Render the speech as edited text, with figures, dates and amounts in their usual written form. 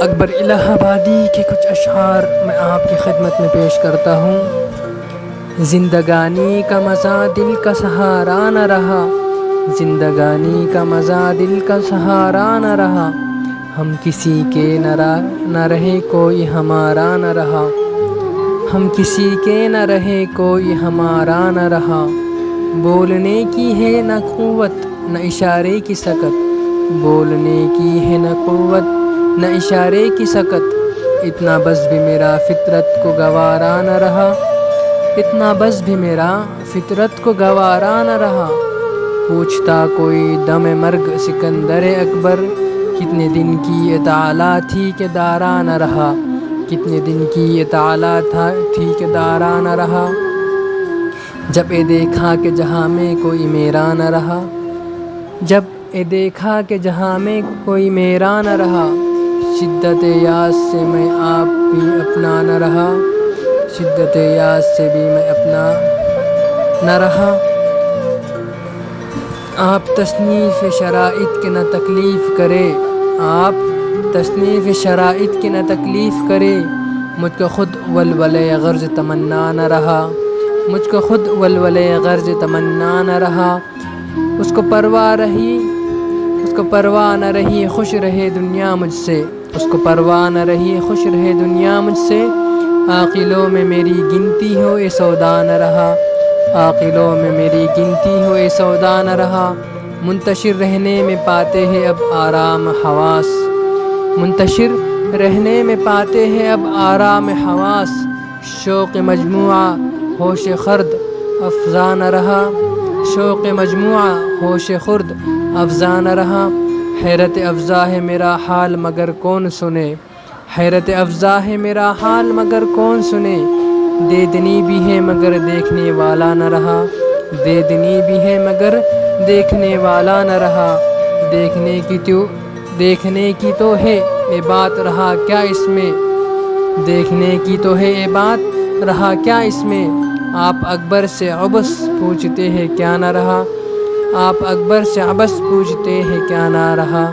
اکبر الہ آبادی کے کچھ اشعار میں آپ کی خدمت میں پیش کرتا ہوں۔ زندگانی کا مزہ دل کا سہارا نہ رہا، زندگانی کا مزہ دل کا سہارا نہ رہا، ہم کسی کے نہ رہے کوئی ہمارا نہ رہا، ہم کسی کے نہ رہے کوئی ہمارا نہ رہا، بولنے کی ہے نہ قوت نہ اشارے کی سکت، بولنے کی ہے نہ قوت نہ اشارے کی سکت، اتنا بس بھی میرا فطرت کو گوارا نہ رہا، اتنا بس بھی میرا فطرت کو گوارا نہ رہا، پوچھتا کوئی دم مرگ سکندر اکبر، کتنے دن کی اطالع تھی کہ دارا نہ رہا، کتنے دن کی اطالع تھی کہ دارا نہ رہا، جب اے دیکھا کہ جہاں میں کوئی میرا نہ رہا، جب اے دیکھا کہ جہاں میں کوئی میرا نہ رہا، شدت یاس سے میں آپ بھی اپنا نہ رہا، شدت یاس سے بھی میں اپنا نہ رہا، آپ تصنیف شرائط کے نہ تکلیف کرے، آپ تصنیف شرائط کے نہ تکلیف کرے، مجھ کو خود ولولے غرض تمنا نہ رہا، مجھ کو خود ولولے غرض تمنا نہ رہا، اس کو پرواہ نہ رہی خوش رہے دنیا مجھ سے، اس کو پرواہ نہ رہی خوش رہے دنیا مجھ سے، عاقلوں میں میری گنتی ہو یہ سودا نہ رہا، عاقلوں میں میری گنتی ہو یہ سودا نہ رہا، منتشر رہنے میں پاتے ہیں اب آرام حواس، منتشر رہنے میں پاتے ہیں اب آرام حواس، شوق مجموعہ ہوش خرد افزا نہ رہا، شوق مجموعہ ہوش خرد افزا نہ رہا، حیرت افزا ہے میرا حال مگر کون سنے، حیرت افزا ہے میرا حال مگر کون سنے، دے دنی بھی ہے مگر دیکھنے والا نہ رہا، دے دنی بھی ہے مگر دیکھنے والا نہ رہا، دیکھنے کی تو ہے یہ بات رہا کیا اس میں، دیکھنے کی تو ہے یہ بات رہا کیا اس میں، آپ اکبر سے عبث پوچھتے ہیں کیا نہ رہا، آپ اکبر سے عبث پوچھتے ہیں کیا نہ رہا۔